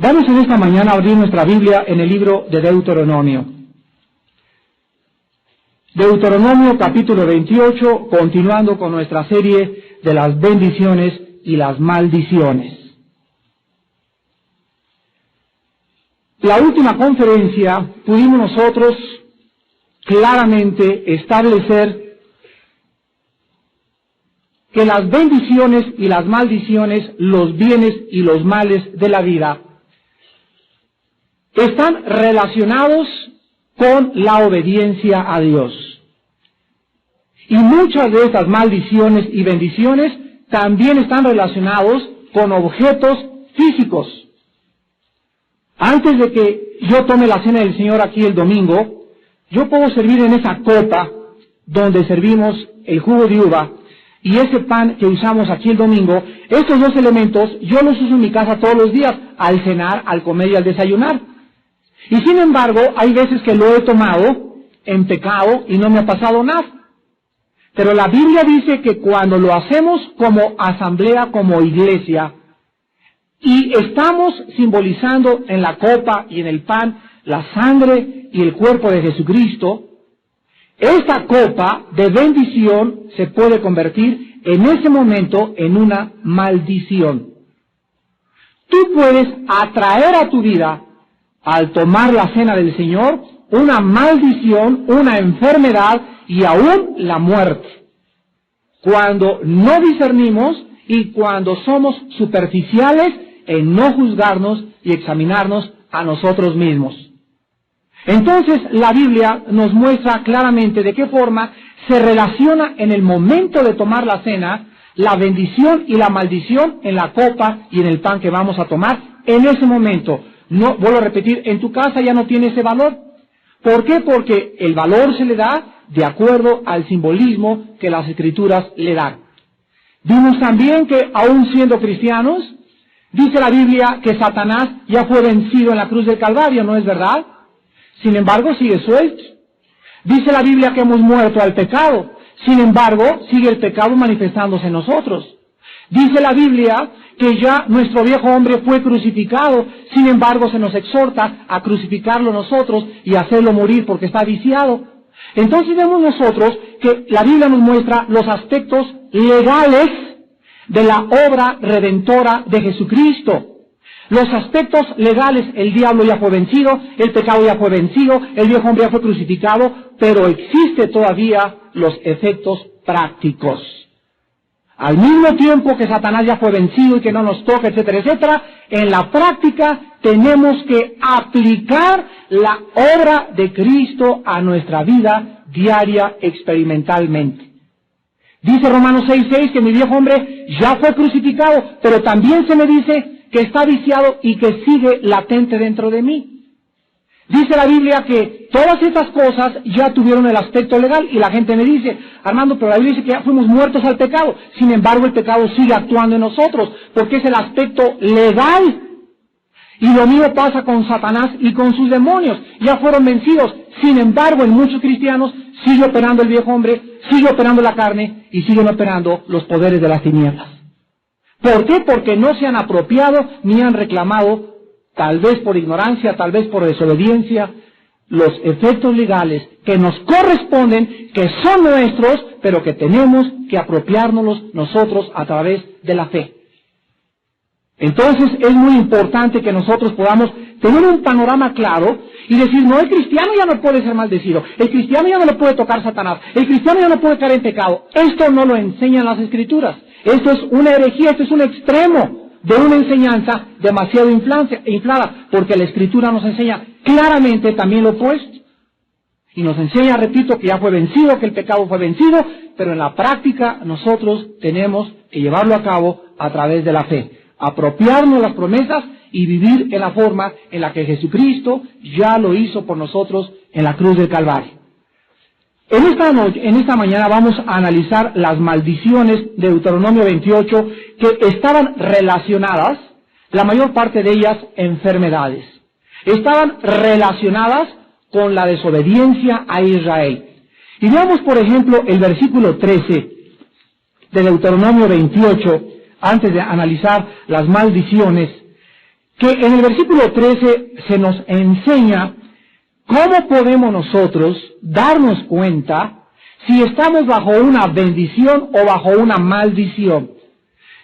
Vamos en esta mañana a abrir nuestra Biblia en el libro de Deuteronomio. Deuteronomio capítulo 28, continuando con nuestra serie de las bendiciones y las maldiciones. La última conferencia pudimos nosotros claramente establecer que las bendiciones y las maldiciones, los bienes y los males de la vida, están relacionados con la obediencia a Dios. Y muchas de estas maldiciones y bendiciones también están relacionados con objetos físicos. Antes de que yo tome la cena del Señor aquí el domingo, yo puedo servir en esa copa donde servimos el jugo de uva y ese pan que usamos aquí el domingo. Estos dos elementos yo los uso en mi casa todos los días, al cenar, al comer y al desayunar. Y sin embargo, hay veces que lo he tomado en pecado y no me ha pasado nada. Pero la Biblia dice que cuando lo hacemos como asamblea, como iglesia, y estamos simbolizando en la copa y en el pan la sangre y el cuerpo de Jesucristo, esta copa de bendición se puede convertir en ese momento en una maldición. Tú puedes atraer a tu vida, al tomar la cena del Señor, una maldición, una enfermedad y aún la muerte. Cuando no discernimos y cuando somos superficiales en no juzgarnos y examinarnos a nosotros mismos. Entonces la Biblia nos muestra claramente de qué forma se relaciona en el momento de tomar la cena la bendición y la maldición en la copa y en el pan que vamos a tomar en ese momento. No, vuelvo a repetir, en tu casa ya no tiene ese valor. ¿Por qué? Porque el valor se le da de acuerdo al simbolismo que las Escrituras le dan. Vimos también que aún siendo cristianos, dice la Biblia que Satanás ya fue vencido en la cruz del Calvario, ¿no es verdad? Sin embargo, sigue suelto. Dice la Biblia que hemos muerto al pecado. Sin embargo, sigue el pecado manifestándose en nosotros. Dice la Biblia que ya nuestro viejo hombre fue crucificado, sin embargo se nos exhorta a crucificarlo nosotros y hacerlo morir porque está viciado. Entonces vemos nosotros que la Biblia nos muestra los aspectos legales de la obra redentora de Jesucristo. Los aspectos legales, el diablo ya fue vencido, el pecado ya fue vencido, el viejo hombre ya fue crucificado, pero existe todavía los efectos prácticos. Al mismo tiempo que Satanás ya fue vencido y que no nos toca, etcétera, etcétera, en la práctica tenemos que aplicar la obra de Cristo a nuestra vida diaria experimentalmente. Dice Romanos 6:6 que mi viejo hombre ya fue crucificado, pero también se me dice que está viciado y que sigue latente dentro de mí. Dice la Biblia que todas estas cosas ya tuvieron el aspecto legal y la gente me dice, Armando, pero la Biblia dice que ya fuimos muertos al pecado. Sin embargo, el pecado sigue actuando en nosotros porque es el aspecto legal. Y lo mismo pasa con Satanás y con sus demonios. Ya fueron vencidos. Sin embargo, en muchos cristianos sigue operando el viejo hombre, sigue operando la carne y siguen operando los poderes de las tinieblas. ¿Por qué? Porque no se han apropiado ni han reclamado, tal vez por ignorancia, tal vez por desobediencia, los efectos legales que nos corresponden, que son nuestros, pero que tenemos que apropiárnoslos nosotros a través de la fe. Entonces es muy importante que nosotros podamos tener un panorama claro y decir, no, el cristiano ya no puede ser maldecido, el cristiano ya no le puede tocar Satanás, el cristiano ya no puede caer en pecado. Esto no lo enseñan las Escrituras. Esto es una herejía, esto es un extremo de una enseñanza demasiado inflada, porque la Escritura nos enseña claramente también lo opuesto. Y nos enseña, repito, que ya fue vencido, que el pecado fue vencido, pero en la práctica nosotros tenemos que llevarlo a cabo a través de la fe. Apropiarnos las promesas y vivir en la forma en la que Jesucristo ya lo hizo por nosotros en la cruz del Calvario. En esta mañana vamos a analizar las maldiciones de Deuteronomio 28 que estaban relacionadas, la mayor parte de ellas enfermedades. Estaban relacionadas con la desobediencia a Israel. Y veamos, por ejemplo, el versículo 13 de Deuteronomio 28, antes de analizar las maldiciones, que en el versículo 13 se nos enseña cómo podemos nosotros darnos cuenta si estamos bajo una bendición o bajo una maldición.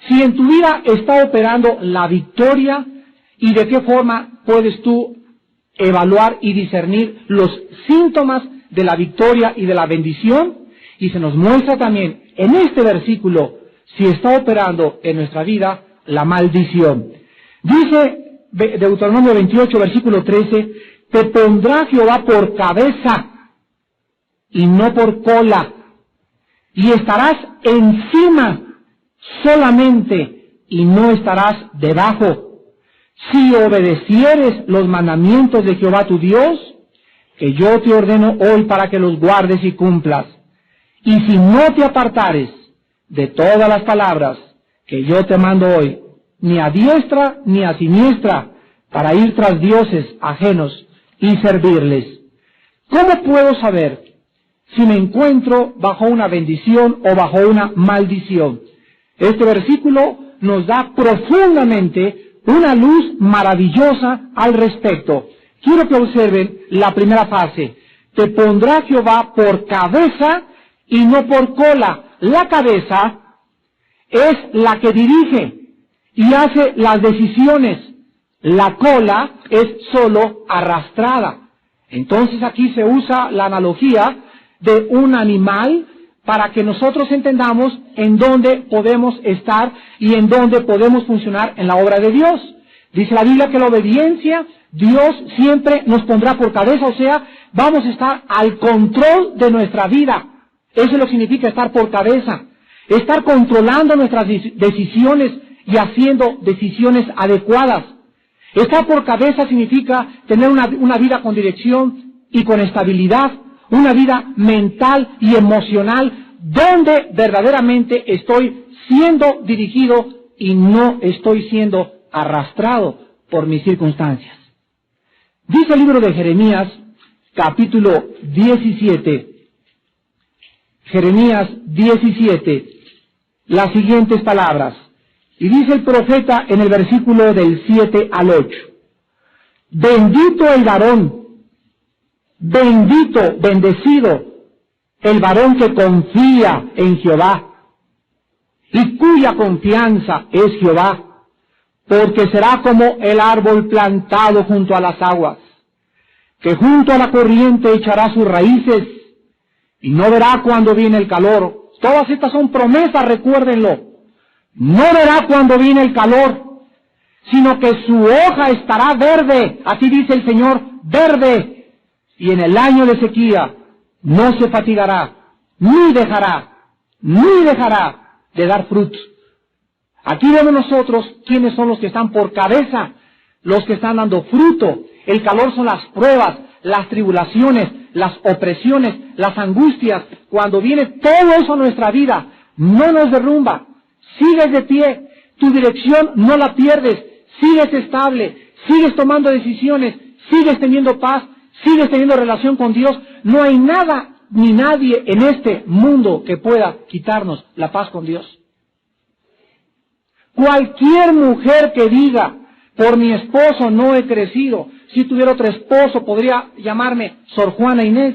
Si en tu vida está operando la victoria y de qué forma puedes tú evaluar y discernir los síntomas de la victoria y de la bendición. Y se nos muestra también en este versículo si está operando en nuestra vida la maldición. Dice Deuteronomio 28, versículo 13, te pondrá Jehová por cabeza y no por cola, y estarás encima solamente y no estarás debajo, si obedecieres los mandamientos de Jehová tu Dios, que yo te ordeno hoy para que los guardes y cumplas. Y si no te apartares de todas las palabras que yo te mando hoy, ni a diestra ni a siniestra, para ir tras dioses ajenos y servirles. ¿Cómo puedo saber si me encuentro bajo una bendición o bajo una maldición? Este versículo nos da profundamente una luz maravillosa al respecto. Quiero que observen la primera fase. Te pondrá Jehová por cabeza y no por cola. La cabeza es la que dirige y hace las decisiones. La cola es solo arrastrada. Entonces aquí se usa la analogía de un animal para que nosotros entendamos en dónde podemos estar y en dónde podemos funcionar en la obra de Dios. Dice la Biblia que la obediencia, Dios siempre nos pondrá por cabeza, o sea, vamos a estar al control de nuestra vida. Eso es lo que significa estar por cabeza. Estar controlando nuestras decisiones y haciendo decisiones adecuadas. Estar por cabeza significa tener una vida con dirección y con estabilidad, una vida mental y emocional, donde verdaderamente estoy siendo dirigido y no estoy siendo arrastrado por mis circunstancias. Dice el libro de Jeremías, capítulo 17, Jeremías 17, las siguientes palabras. Y dice el profeta en el versículo del 7 al 8. Bendito el varón, bendito, bendecido, el varón que confía en Jehová y cuya confianza es Jehová, porque será como el árbol plantado junto a las aguas, que junto a la corriente echará sus raíces y no verá cuando viene el calor. Todas estas son promesas, recuérdenlo. No verá cuando viene el calor, sino que su hoja estará verde, así dice el Señor, verde, y en el año de sequía no se fatigará, ni dejará de dar fruto. Aquí vemos nosotros quiénes son los que están por cabeza, los que están dando fruto. El calor son las pruebas, las tribulaciones, las opresiones, las angustias. Cuando viene todo eso a nuestra vida, no nos derrumba. Sigues de pie, tu dirección no la pierdes, sigues estable, sigues tomando decisiones, sigues teniendo paz, sigues teniendo relación con Dios. No hay nada ni nadie en este mundo que pueda quitarnos la paz con Dios. Cualquier mujer que diga, por mi esposo no he crecido, si tuviera otro esposo podría llamarme Sor Juana Inés.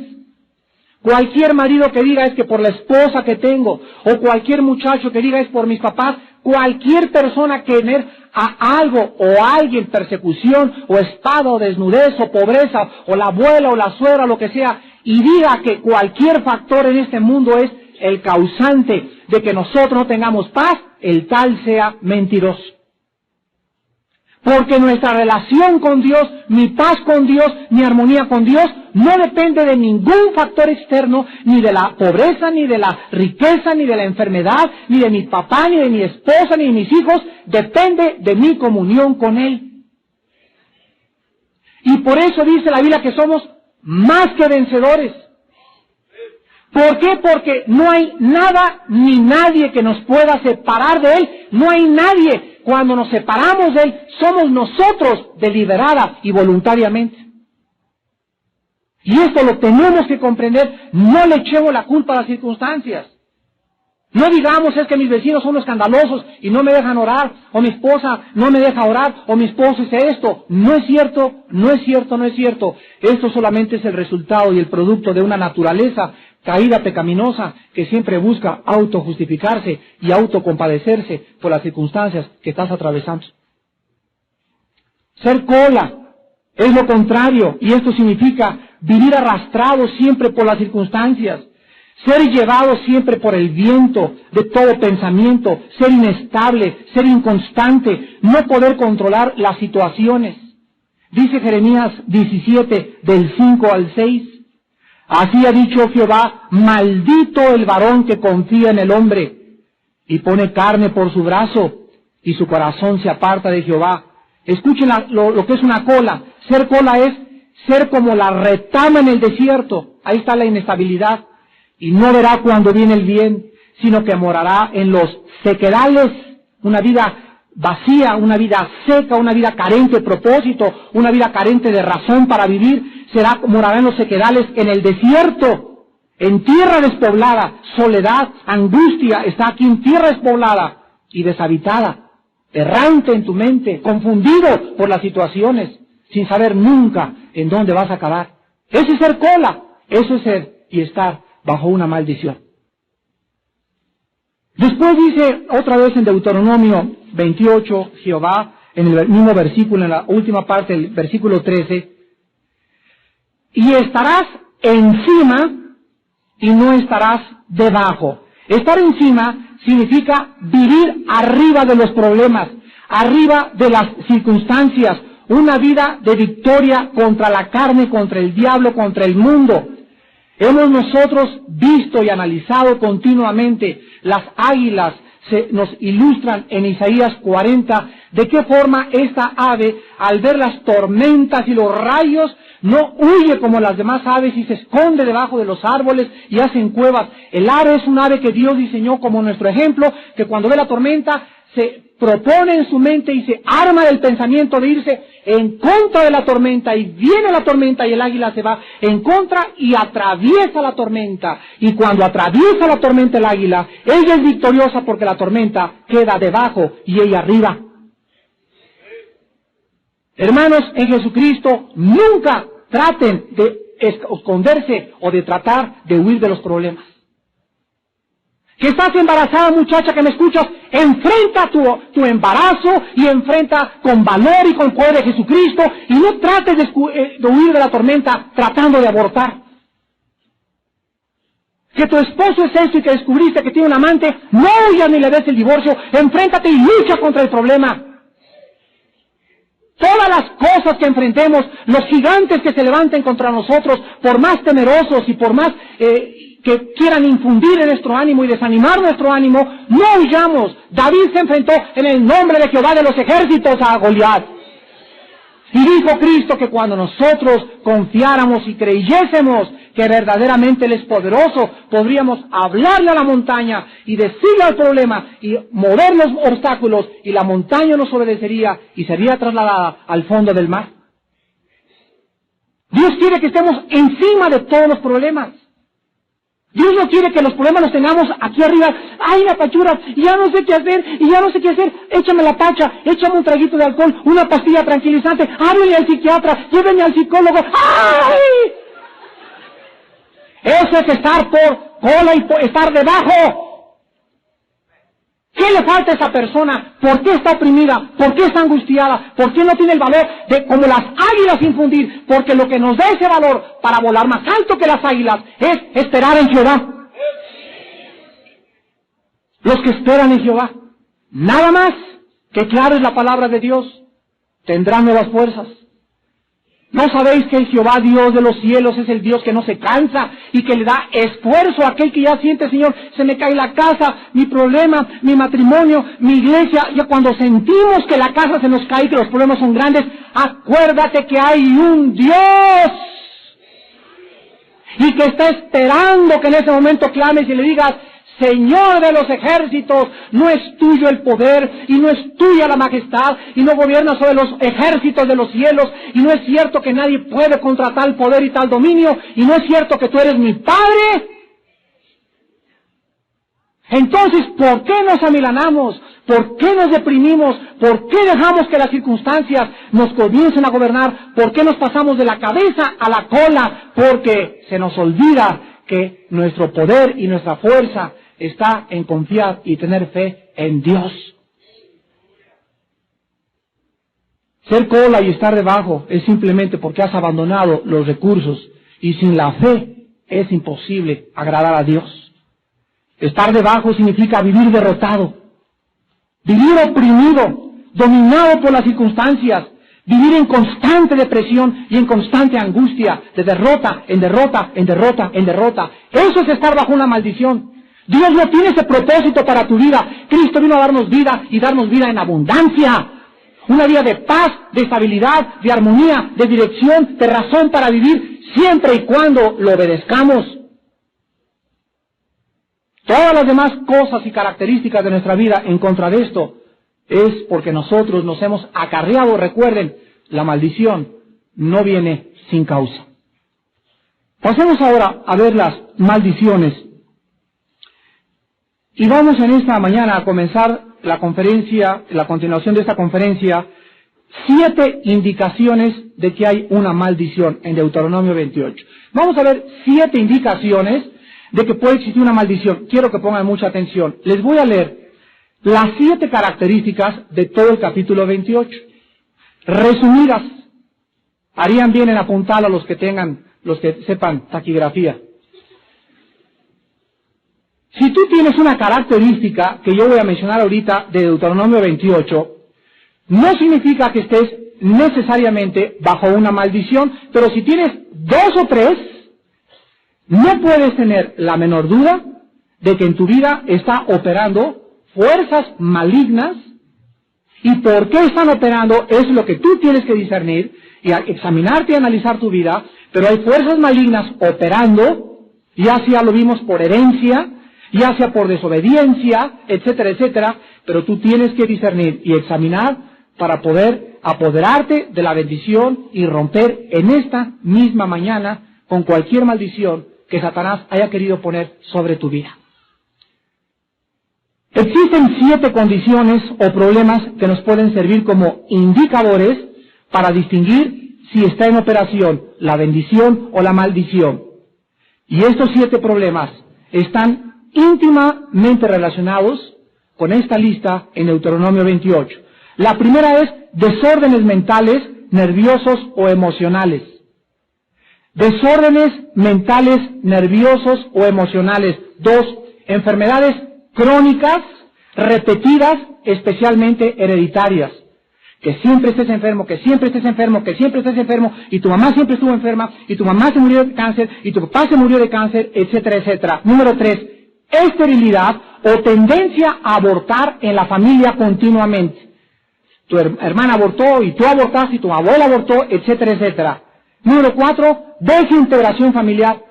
Cualquier marido que diga es que por la esposa que tengo, o cualquier muchacho que diga es por mis papás, cualquier persona que tener a algo o a alguien, persecución, o espada, o desnudez, o pobreza, o la abuela, o la suegra, o lo que sea, y diga que cualquier factor en este mundo es el causante de que nosotros no tengamos paz, el tal sea mentiroso. Porque nuestra relación con Dios, mi paz con Dios, mi armonía con Dios, no depende de ningún factor externo, ni de la pobreza, ni de la riqueza, ni de la enfermedad, ni de mi papá, ni de mi esposa, ni de mis hijos. Depende de mi comunión con Él. Y por eso dice la Biblia que somos más que vencedores. ¿Por qué? Porque no hay nada ni nadie que nos pueda separar de Él. No hay nadie. Cuando nos separamos de Él, somos nosotros deliberada y voluntariamente. Y esto lo tenemos que comprender. No le echemos la culpa a las circunstancias. No digamos, es que mis vecinos son escandalosos y no me dejan orar, o mi esposa no me deja orar, o mi esposo es esto. No es cierto, no es cierto, no es cierto. Esto solamente es el resultado y el producto de una naturaleza caída pecaminosa que siempre busca autojustificarse y autocompadecerse por las circunstancias que estás atravesando. Ser cola es lo contrario, y esto significa vivir arrastrado siempre por las circunstancias, ser llevado siempre por el viento de todo pensamiento, ser inestable, ser inconstante, no poder controlar las situaciones. Dice Jeremías 17, del 5 al 6, así ha dicho Jehová, maldito el varón que confía en el hombre, y pone carne por su brazo, y su corazón se aparta de Jehová. Escuchen lo que es una cola. Ser cola es ser como la retama en el desierto. Ahí está la inestabilidad. Y no verá cuando viene el bien, sino que morará en los sequedales, una vida vacía, una vida seca, una vida carente de propósito, una vida carente de razón para vivir. Morará en los sequedales, en el desierto, en tierra despoblada, soledad, angustia, está aquí en tierra despoblada y deshabitada, errante en tu mente, confundido por las situaciones, sin saber nunca en dónde vas a acabar. Eso es ser cola, eso es ser y estar bajo una maldición. Después dice otra vez en Deuteronomio 28, Jehová, en el mismo versículo, en la última parte del versículo 13, y estarás encima y no estarás debajo. Estar encima significa vivir arriba de los problemas, arriba de las circunstancias, una vida de victoria contra la carne, contra el diablo, contra el mundo. Hemos nosotros visto y analizado continuamente las águilas, nos ilustran en Isaías 40, de qué forma esta ave, al ver las tormentas y los rayos, no huye como las demás aves y se esconde debajo de los árboles y hacen cuevas. El ave es un ave que Dios diseñó como nuestro ejemplo, que cuando ve la tormenta se propone en su mente y se arma del pensamiento de irse en contra de la tormenta, y viene la tormenta y el águila se va en contra y atraviesa la tormenta. Y cuando atraviesa la tormenta el águila, ella es victoriosa porque la tormenta queda debajo y ella arriba. Hermanos, en Jesucristo nunca traten de esconderse o de tratar de huir de los problemas. Que estás embarazada, muchacha que me escuchas, enfrenta tu embarazo y enfrenta con valor y con poder de Jesucristo, y no trates de huir de la tormenta tratando de abortar. Que tu esposo es esto y que descubriste que tiene un amante, no huyas ni le des el divorcio, enfréntate y lucha contra el problema. Todas las cosas que enfrentemos, los gigantes que se levanten contra nosotros, por más temerosos y por más que quieran infundir en nuestro ánimo y desanimar nuestro ánimo, no huyamos. David se enfrentó en el nombre de Jehová de los ejércitos a Goliat. Y dijo Cristo que cuando nosotros confiáramos y creyésemos que verdaderamente Él es poderoso, podríamos hablarle a la montaña y decirle al problema y mover los obstáculos, y la montaña nos obedecería y sería trasladada al fondo del mar. Dios quiere que estemos encima de todos los problemas. Dios no quiere que los problemas los tengamos aquí arriba. ¡Ay, la pachura! Y ya no sé qué hacer, y ya no sé qué hacer. Échame la pacha, échame un traguito de alcohol, una pastilla tranquilizante, háblale al psiquiatra, llévenme al psicólogo. ¡Ay! Eso es estar por cola y estar debajo. ¿Qué le falta a esa persona? ¿Por qué está oprimida? ¿Por qué está angustiada? ¿Por qué no tiene el valor de, como las águilas, infundir? Porque lo que nos da ese valor para volar más alto que las águilas es esperar en Jehová. Los que esperan en Jehová, nada más que claro es la palabra de Dios, tendrán nuevas fuerzas. ¿No sabéis que el Jehová Dios de los cielos es el Dios que no se cansa y que le da esfuerzo a aquel que ya siente, Señor, se me cae la casa, mi problema, mi matrimonio, mi iglesia? Ya cuando sentimos que la casa se nos cae y que los problemas son grandes, acuérdate que hay un Dios y que está esperando que en ese momento clames y le digas: Señor de los ejércitos, no es tuyo el poder, y no es tuya la majestad, y no gobiernas sobre los ejércitos de los cielos, y no es cierto que nadie puede contra tal poder y tal dominio, y no es cierto que tú eres mi Padre. Entonces, ¿por qué nos amilanamos? ¿Por qué nos deprimimos? ¿Por qué dejamos que las circunstancias nos comiencen a gobernar? ¿Por qué nos pasamos de la cabeza a la cola? Porque se nos olvida que nuestro poder y nuestra fuerza está en confiar y tener fe en Dios. Ser cola y estar debajo es simplemente porque has abandonado los recursos, y sin la fe es imposible agradar a Dios. Estar debajo significa vivir derrotado, vivir oprimido, dominado por las circunstancias, vivir en constante depresión y en constante angustia, de derrota, en derrota, en derrota, en derrota. Eso es estar bajo una maldición. Dios no tiene ese propósito para tu vida. Cristo vino a darnos vida y darnos vida en abundancia. Una vida de paz, de estabilidad, de armonía, de dirección, de razón para vivir, siempre y cuando lo obedezcamos. Todas las demás cosas y características de nuestra vida en contra de esto es porque nosotros nos hemos acarreado. Recuerden, la maldición no viene sin causa. Pasemos ahora a ver las maldiciones. Y vamos en esta mañana a comenzar la conferencia, la continuación de esta conferencia, 7 indicaciones de que hay una maldición en Deuteronomio 28. Vamos a ver 7 indicaciones de que puede existir una maldición. Quiero que pongan mucha atención. Les voy a leer las 7 características de todo el capítulo 28. Resumidas. Harían bien en apuntar a los que sepan taquigrafía. Si tú tienes una característica que yo voy a mencionar ahorita de Deuteronomio 28, no significa que estés necesariamente bajo una maldición, pero si tienes 2 o 3, no puedes tener la menor duda de que en tu vida está operando fuerzas malignas, y por qué están operando es lo que tú tienes que discernir y examinarte y analizar tu vida. Pero hay fuerzas malignas operando, ya sea lo vimos por herencia, ya sea por desobediencia, etcétera, etcétera, pero tú tienes que discernir y examinar para poder apoderarte de la bendición y romper en esta misma mañana con cualquier maldición que Satanás haya querido poner sobre tu vida. Existen 7 condiciones o problemas que nos pueden servir como indicadores para distinguir si está en operación la bendición o la maldición. Y estos 7 problemas están íntimamente relacionados con esta lista en Deuteronomio 28. La primera es desórdenes mentales, nerviosos o emocionales. Desórdenes mentales, nerviosos o emocionales. 2, enfermedades crónicas, repetidas, especialmente hereditarias. Que siempre estés enfermo, que siempre estés enfermo, que siempre estés enfermo, y tu mamá siempre estuvo enferma, y tu mamá se murió de cáncer, y tu papá se murió de cáncer, etcétera, etcétera. Número 3, esterilidad o tendencia a abortar en la familia continuamente. Tu hermana abortó, y tú abortaste, y tu abuela abortó, etcétera, etcétera. Número 4, desintegración familiar.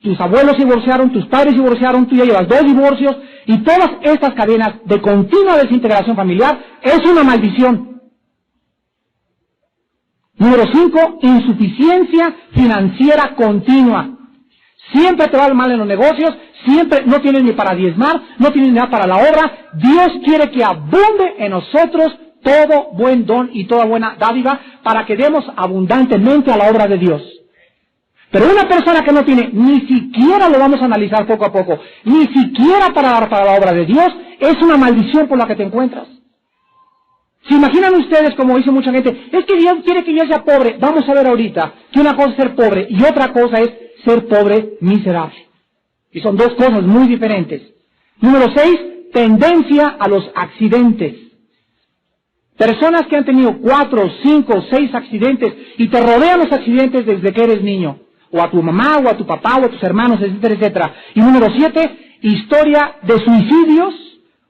Tus abuelos se divorciaron, tus padres se divorciaron, tú ya llevas 2 divorcios, y todas estas cadenas de continua desintegración familiar es una maldición. Número 5, insuficiencia financiera continua. Siempre te va mal en los negocios, siempre no tienes ni para diezmar, no tienes ni nada para la obra. Dios quiere que abunde en nosotros todo buen don y toda buena dádiva para que demos abundantemente a la obra de Dios. Pero una persona que no tiene, ni siquiera lo vamos a analizar poco a poco, ni siquiera para dar para la obra de Dios, es una maldición por la que te encuentras. ¿Se imaginan ustedes, como dice mucha gente, es que Dios quiere que yo sea pobre? Vamos a ver ahorita que una cosa es ser pobre y otra cosa es ser pobre miserable. Y son 2 cosas muy diferentes. Número 6, tendencia a los accidentes. Personas que han tenido 4, 5, 6 accidentes y te rodean los accidentes desde que eres niño. O a tu mamá, o a tu papá, o a tus hermanos, etcétera, etcétera. Y número 7, historia de suicidios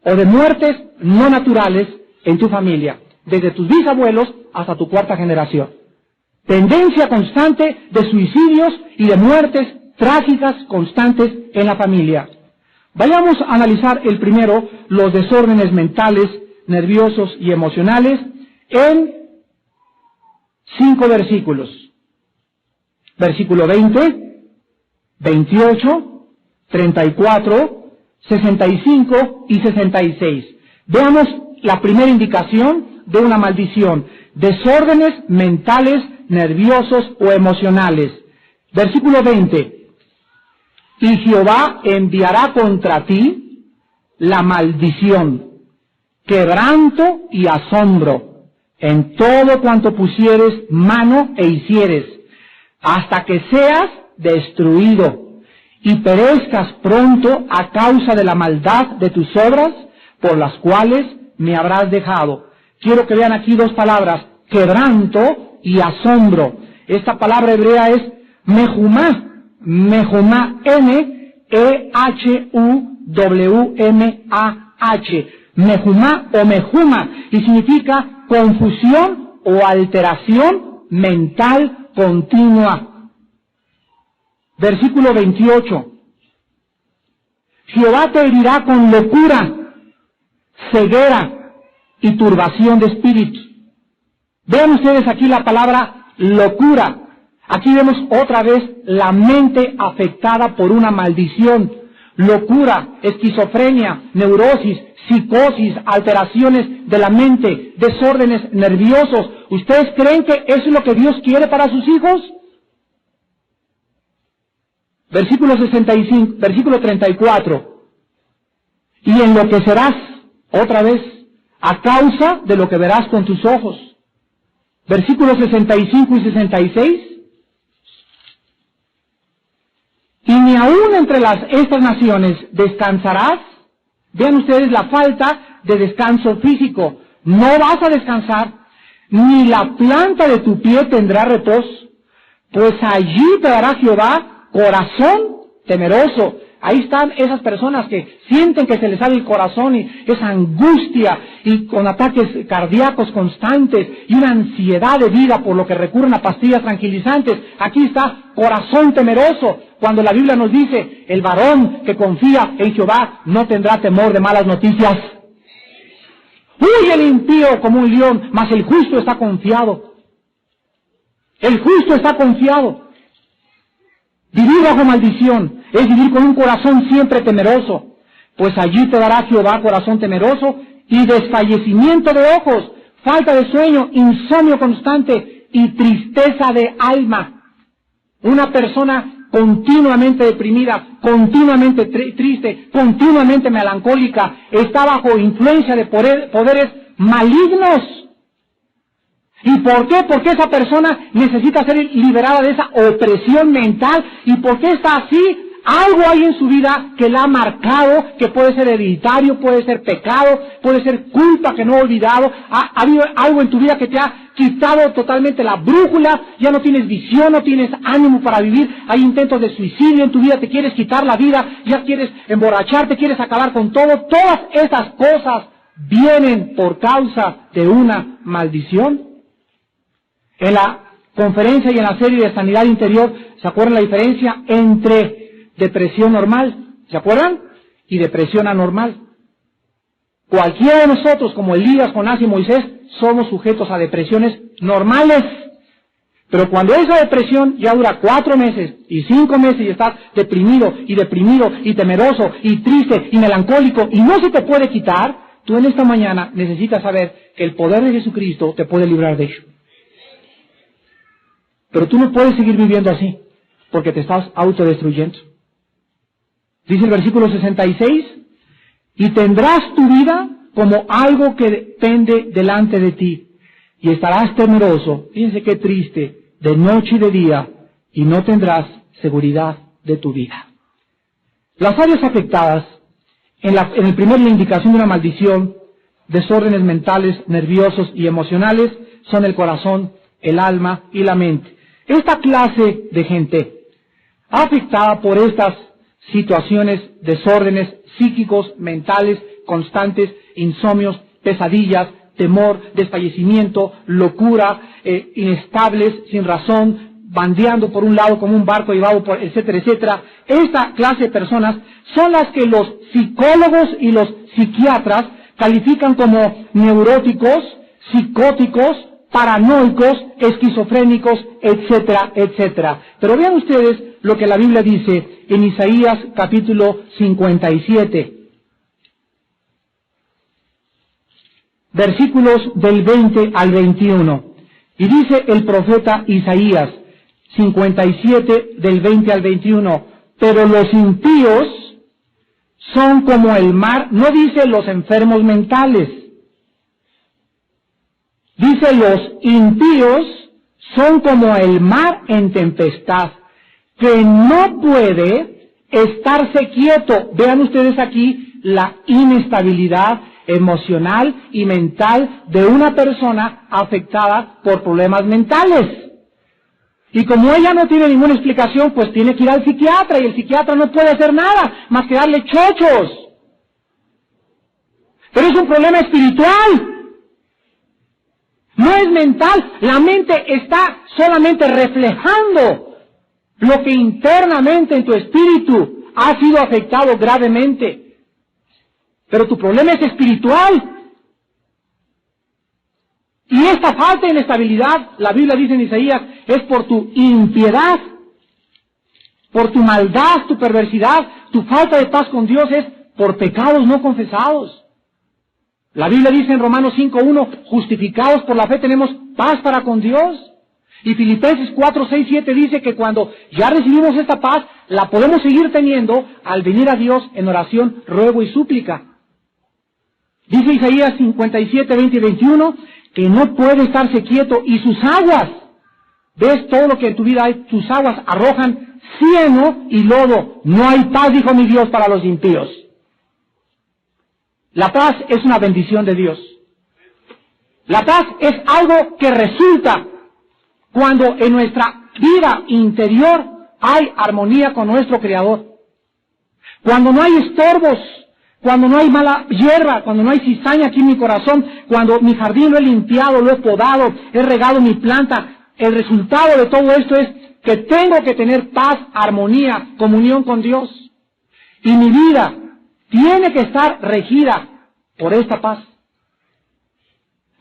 o de muertes no naturales en tu familia, desde tus bisabuelos hasta tu 4ª generación. Tendencia constante de suicidios y de muertes trágicas constantes en la familia. Vayamos a analizar el primero, los desórdenes mentales, nerviosos y emocionales, en 5 versículos. Versículo 20, 28, 34, 65 y 66. Veamos la primera indicación de una maldición: desórdenes mentales, nerviosos o emocionales. Versículo 20. Y Jehová enviará contra ti la maldición, quebranto y asombro en todo cuanto pusieres mano e hicieres, hasta que seas destruido y perezcas pronto a causa de la maldad de tus obras, por las cuales me habrás dejado. Quiero que vean aquí dos palabras: quebranto y asombro. Esta palabra hebrea es mehumá, M-E-H-U-W-M-A-H, mehumá o mehuma, y significa confusión o alteración mental continua. Versículo 28. Jehová te herirá con locura, ceguera y turbación de espíritu. Vean ustedes aquí la palabra locura. Aquí vemos otra vez la mente afectada por una maldición. Locura, esquizofrenia, neurosis, psicosis, alteraciones de la mente, desórdenes nerviosos. ¿Ustedes creen que eso es lo que Dios quiere para sus hijos? Versículo 65, versículo 34. Y enloquecerás, otra vez, a causa de lo que verás con tus ojos. Versículos 65 y 66. Y ni aún entre estas naciones descansarás. Vean ustedes la falta de descanso físico. No vas a descansar, ni la planta de tu pie tendrá reposo, pues allí te dará Jehová corazón temeroso. Ahí están esas personas que sienten que se les sale el corazón y esa angustia y con ataques cardíacos constantes y una ansiedad de vida por lo que recurren a pastillas tranquilizantes. Aquí está corazón temeroso, cuando la Biblia nos dice: el varón que confía en Jehová no tendrá temor de malas noticias. Huye el impío como un león, mas el justo está confiado. El justo está confiado. Vivir bajo maldición es vivir con un corazón siempre temeroso, pues allí te dará Jehová corazón temeroso y desfallecimiento de ojos, falta de sueño, insomnio constante y tristeza de alma. Una persona continuamente deprimida, continuamente triste, continuamente melancólica, está bajo influencia de poderes malignos. ¿Y por qué? Porque esa persona necesita ser liberada de esa opresión mental. ¿Y por qué está así? Algo hay en su vida que la ha marcado, que puede ser hereditario, puede ser pecado, puede ser culpa que no ha olvidado. Ha habido algo en tu vida que te ha quitado totalmente la brújula, ya no tienes visión, no tienes ánimo para vivir. Hay intentos de suicidio en tu vida, te quieres quitar la vida, ya quieres emborracharte, quieres acabar con todo. Todas esas cosas vienen por causa de una maldición. En la conferencia y en la serie de sanidad interior, ¿se acuerdan la diferencia entre depresión normal, ¿se acuerdan? Y depresión anormal? Cualquiera de nosotros, como Elías, Jonás y Moisés, somos sujetos a depresiones normales. Pero cuando esa depresión ya dura 4 meses y 5 meses y estás deprimido y temeroso y triste y melancólico y no se te puede quitar, tú en esta mañana necesitas saber que el poder de Jesucristo te puede librar de ello. Pero tú no puedes seguir viviendo así, porque te estás autodestruyendo. Dice el versículo 66, y tendrás tu vida como algo que depende delante de ti, y estarás temeroso, fíjense qué triste, de noche y de día, y no tendrás seguridad de tu vida. Las áreas afectadas, en el primer la indicación de una maldición, desórdenes mentales, nerviosos y emocionales, son el corazón, el alma y la mente. Esta clase de gente, afectada por estas situaciones, desórdenes psíquicos, mentales, constantes, insomnios, pesadillas, temor, desfallecimiento, locura, inestables, sin razón, bandeando por un lado como un barco llevado por, etcétera, etcétera. Esta clase de personas son las que los psicólogos y los psiquiatras califican como neuróticos, psicóticos, paranoicos, esquizofrénicos, etcétera, etcétera. Pero vean ustedes lo que la Biblia dice en Isaías capítulo 57. Versículos del 20 al 21. Y dice el profeta Isaías 57 del 20 al 21, pero los impíos son como el mar, no dice los enfermos mentales, dice los impíos son como el mar en tempestad, que no puede estarse quieto. Vean ustedes aquí la inestabilidad emocional y mental de una persona afectada por problemas mentales. Y como ella no tiene ninguna explicación, pues tiene que ir al psiquiatra, y el psiquiatra no puede hacer nada más que darle chochos. Pero es un problema espiritual. No es mental. La mente está solamente reflejando lo que internamente en tu espíritu ha sido afectado gravemente. Pero tu problema es espiritual. Y esta falta de inestabilidad, la Biblia dice en Isaías, es por tu impiedad, por tu maldad, tu perversidad, tu falta de paz con Dios es por pecados no confesados. La Biblia dice en Romanos 5:1, justificados por la fe tenemos paz para con Dios. Y Filipenses 4:6-7 dice que cuando ya recibimos esta paz, la podemos seguir teniendo al venir a Dios en oración, ruego y súplica. Dice Isaías 57, 20 y 21, que no puede estarse quieto, y sus aguas, ves todo lo que en tu vida hay, sus aguas arrojan cieno y lodo. No hay paz, dijo mi Dios, para los impíos. La paz es una bendición de Dios. La paz es algo que resulta cuando en nuestra vida interior hay armonía con nuestro Creador. Cuando no hay estorbos, cuando no hay mala hierba, cuando no hay cizaña aquí en mi corazón, cuando mi jardín lo he limpiado, lo he podado, he regado mi planta, el resultado de todo esto es que tengo que tener paz, armonía, comunión con Dios. Y mi vida tiene que estar regida por esta paz.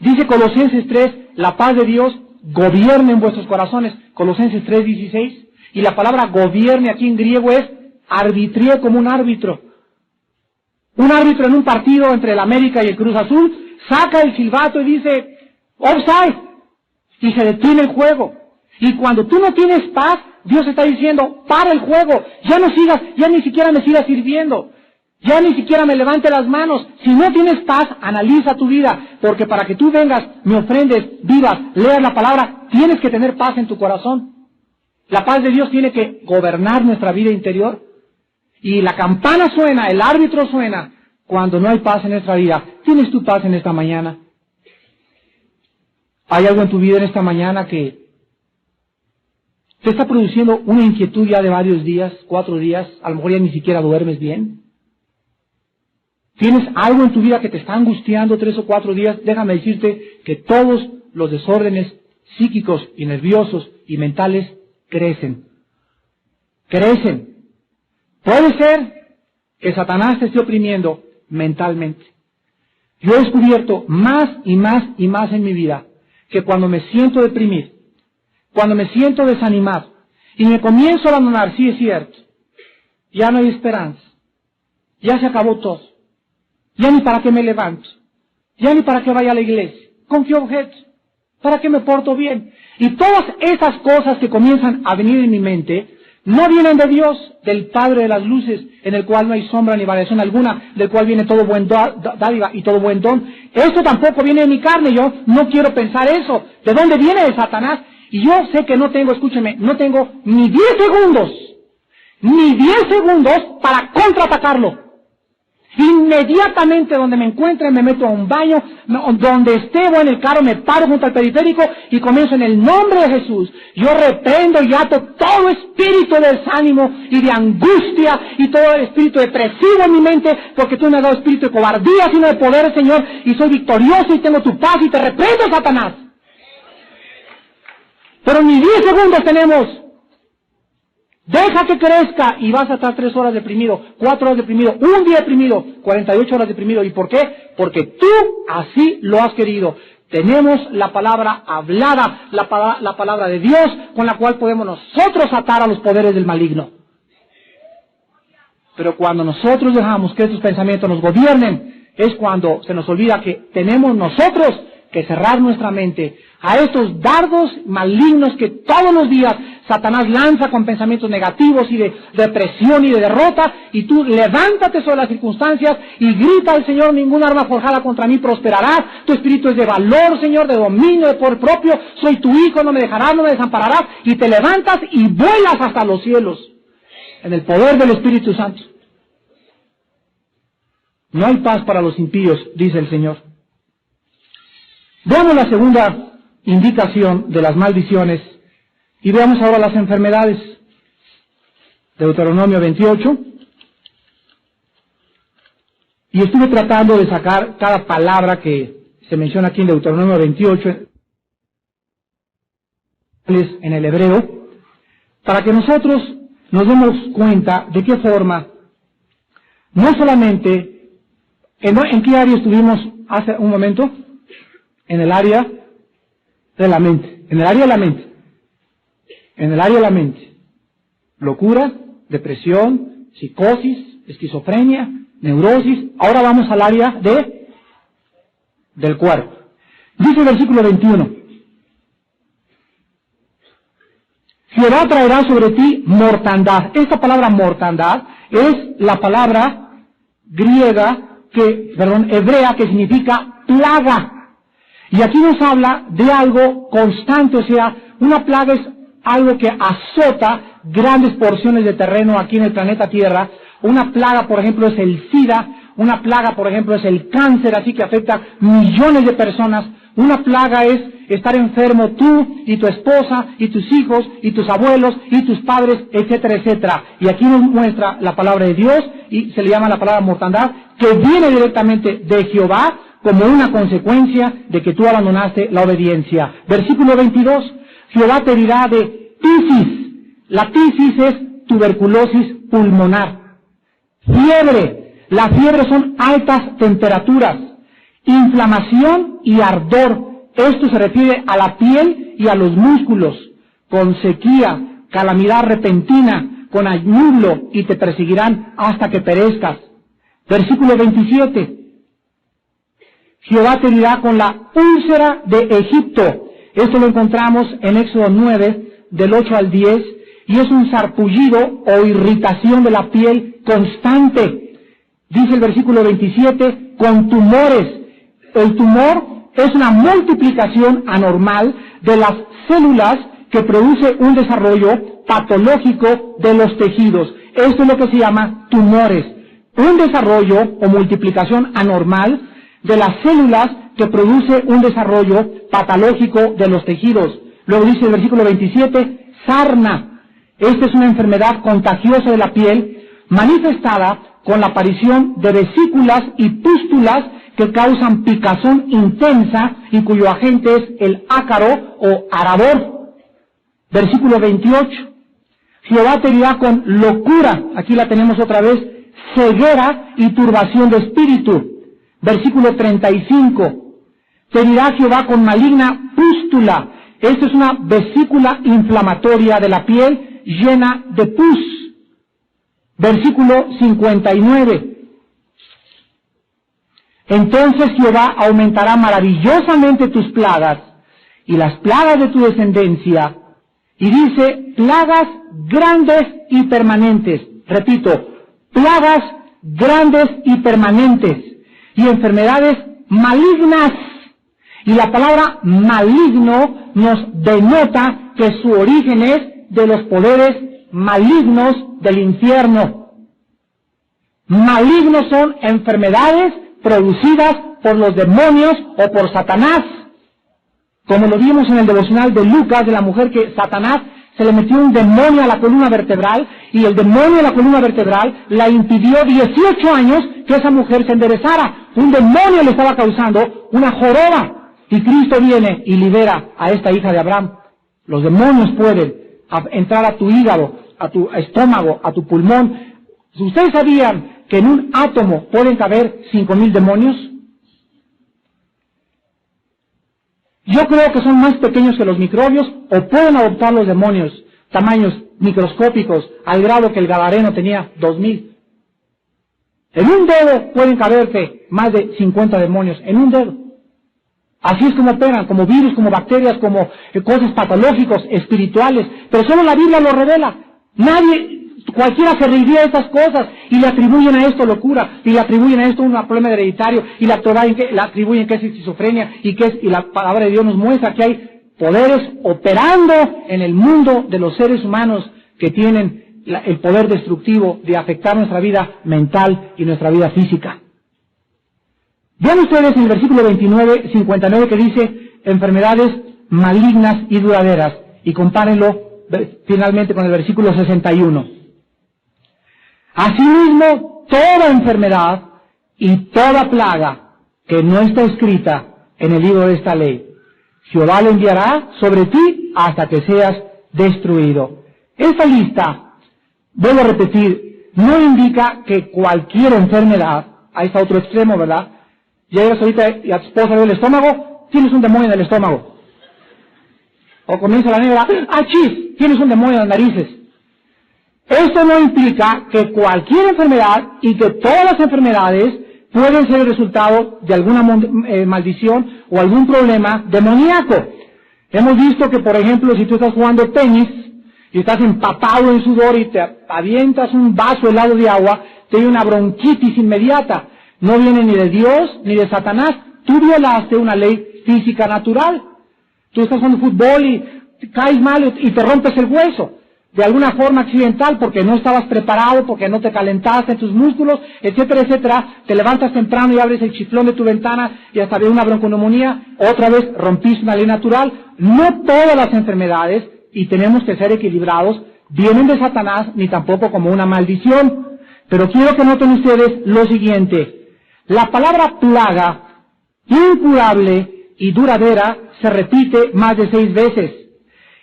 Dice Colosenses 3, la paz de Dios gobierne en vuestros corazones. Colosenses 3:16. Y la palabra gobierne aquí en griego es arbitrie, como un árbitro. Un árbitro en un partido entre el América y el Cruz Azul saca el silbato y dice offside, y se detiene el juego. Y cuando tú no tienes paz, Dios está diciendo para el juego, ya no sigas, ya ni siquiera me sigas sirviendo, ya ni siquiera me levante las manos. Si no tienes paz, analiza tu vida, porque para que tú vengas, me ofrendes, vivas, leas la palabra, tienes que tener paz en tu corazón. La paz de Dios tiene que gobernar nuestra vida interior. Y la campana suena, el árbitro suena, cuando no hay paz en nuestra vida. ¿Tienes tu paz en esta mañana? ¿Hay algo en tu vida en esta mañana que te está produciendo una inquietud ya de varios días, 4 días? A lo mejor ya ni siquiera duermes bien. ¿Tienes algo en tu vida que te está angustiando 3 o 4 días? Déjame decirte que todos los desórdenes psíquicos y nerviosos y mentales crecen. Crecen. Puede ser que Satanás te esté oprimiendo mentalmente. Yo he descubierto más y más y más en mi vida que cuando me siento deprimido, cuando me siento desanimado y me comienzo a abandonar, sí es cierto, ya no hay esperanza, ya se acabó todo, ya ni para qué me levanto, ya ni para qué vaya a la iglesia, ¿con qué objeto? ¿Para qué me porto bien? Y todas esas cosas que comienzan a venir en mi mente no vienen de Dios, del Padre de las luces, en el cual no hay sombra ni variación alguna, del cual viene todo buen dádiva y todo buen don. Esto tampoco viene de mi carne, yo no quiero pensar eso. ¿De dónde viene? De Satanás. Y yo sé que no tengo, escúcheme, no tengo ni 10 segundos para contraatacarlo. Inmediatamente donde me encuentre me meto a un baño, donde esté o en el carro me paro junto al periférico y comienzo en el nombre de Jesús. Yo reprendo y ato todo espíritu de desánimo y de angustia y todo el espíritu depresivo en mi mente, porque tú me has dado espíritu de cobardía, sino de poder, Señor, y soy victorioso y tengo tu paz y te reprendo, Satanás. Pero ni 10 segundos tenemos. Deja que crezca y vas a estar 3 horas deprimido, 4 horas deprimido, un día deprimido, 48 horas deprimido. ¿Y por qué? Porque tú así lo has querido. Tenemos la palabra hablada, la palabra de Dios, con la cual podemos nosotros atar a los poderes del maligno. Pero cuando nosotros dejamos que estos pensamientos nos gobiernen, es cuando se nos olvida que tenemos nosotros que cerrar nuestra mente a estos dardos malignos que todos los días Satanás lanza con pensamientos negativos y de depresión y de derrota, y tú levántate sobre las circunstancias y grita al Señor: ninguna arma forjada contra mí prosperará, tu espíritu es de valor, Señor, de dominio, de poder propio, soy tu hijo, no me dejarás, no me desampararás, y te levantas y vuelas hasta los cielos, en el poder del Espíritu Santo. No hay paz para los impíos, dice el Señor. Veamos la segunda indicación de las maldiciones y veamos ahora las enfermedades. Deuteronomio 28. Y estuve tratando de sacar cada palabra que se menciona aquí en Deuteronomio 28 en el hebreo, para que nosotros nos demos cuenta de qué forma, no solamente, ¿en qué área estuvimos hace un momento? En el área de la mente. En el área de la mente. En el área de la mente. Locura, depresión, psicosis, esquizofrenia, neurosis. Ahora vamos al área del cuerpo. Dice el versículo 21. Jehová traerá sobre ti mortandad. Esta palabra mortandad es la palabra hebrea, que significa plaga. Y aquí nos habla de algo constante, o sea, una plaga es algo que azota grandes porciones de terreno aquí en el planeta Tierra. Una plaga, por ejemplo, es el SIDA, una plaga, por ejemplo, es el cáncer, así que afecta millones de personas. Una plaga es estar enfermo tú y tu esposa y tus hijos y tus abuelos y tus padres, etcétera, etcétera. Y aquí nos muestra la palabra de Dios y se le llama la palabra mortandad, que viene directamente de Jehová, como una consecuencia de que tú abandonaste la obediencia. Versículo 22, Jehová te dirá de tisis. La tisis es tuberculosis pulmonar. Fiebre. La fiebre son altas temperaturas. Inflamación y ardor. Esto se refiere a la piel y a los músculos. Con sequía, calamidad repentina, con añublo, y te perseguirán hasta que perezcas. Versículo 27. Jehová te dirá con la úlcera de Egipto. Esto lo encontramos en Éxodo 9, del 8 al 10, y es un sarpullido o irritación de la piel constante. Dice el versículo 27, con tumores. El tumor es una multiplicación anormal de las células que produce un desarrollo patológico de los tejidos. Esto es lo que se llama tumores. Un desarrollo o multiplicación anormal de las células que produce un desarrollo patológico de los tejidos. Luego dice el versículo 27, sarna. Esta es una enfermedad contagiosa de la piel, manifestada con la aparición de vesículas y pústulas que causan picazón intensa y cuyo agente es el ácaro o arador. Versículo 28, Jehová te dirá con locura, aquí la tenemos otra vez, ceguera y turbación de espíritu. Versículo 35, te dirá Jehová con maligna pústula. Esta es una vesícula inflamatoria de la piel llena de pus. Versículo 59, entonces Jehová aumentará maravillosamente tus plagas y las plagas de tu descendencia. Y dice, plagas grandes y permanentes. Repito, plagas grandes y permanentes. Y enfermedades malignas. Y la palabra maligno nos denota que su origen es de los poderes malignos del infierno. Malignos son enfermedades producidas por los demonios o por Satanás. Como lo vimos en el devocional de Lucas, de la mujer que Satanás se le metió un demonio a la columna vertebral, y el demonio de la columna vertebral la impidió 18 años que esa mujer se enderezara. Un demonio le estaba causando una joroba, y Cristo viene y libera a esta hija de Abraham. Los demonios pueden entrar a tu hígado, a tu estómago, a tu pulmón. Si ustedes sabían que en un átomo pueden caber 5,000 demonios, Yo creo que son más pequeños que los microbios o pueden adoptar los demonios, tamaños microscópicos, al grado que el gadareno tenía 2000. En un dedo pueden caberse más de 50 demonios, en un dedo. Así es como operan, como virus, como bacterias, como cosas patológicas, espirituales, pero solo la Biblia lo revela. Cualquiera se reiría de estas cosas y le atribuyen a esto locura, y le atribuyen a esto un problema hereditario, y le atribuyen que es esquizofrenia, y la palabra de Dios nos muestra que hay poderes operando en el mundo de los seres humanos que tienen el poder destructivo de afectar nuestra vida mental y nuestra vida física. Vean ustedes en el versículo 59 que dice enfermedades malignas y duraderas, y compárenlo finalmente con el versículo 61. Asimismo, toda enfermedad y toda plaga que no está escrita en el libro de esta ley, Jehová la enviará sobre ti hasta que seas destruido. Esta lista, vuelvo a repetir, no indica que cualquier enfermedad, ahí está otro extremo, ¿verdad? Llegas ahorita y a tu esposa ve el estómago, tienes un demonio en el estómago. O comienza la negra, ¡achis! Tienes un demonio en las narices. Esto no implica que cualquier enfermedad y que todas las enfermedades pueden ser el resultado de alguna maldición o algún problema demoníaco. Hemos visto que, por ejemplo, si tú estás jugando tenis y estás empapado en sudor y te avientas un vaso helado de agua, te viene una bronquitis inmediata. No viene ni de Dios ni de Satanás. Tú violaste una ley física natural. Tú estás jugando fútbol y caes mal y te rompes el hueso. De alguna forma accidental, porque no estabas preparado, porque no te calentaste en tus músculos, etcétera, etcétera. Te levantas temprano y abres el chiflón de tu ventana y hasta ve una bronconeumonía. Otra vez rompiste una ley natural. No todas las enfermedades, y tenemos que ser equilibrados, vienen de Satanás, ni tampoco como una maldición. Pero quiero que noten ustedes lo siguiente. La palabra plaga, incurable y duradera, se repite más de 6 veces.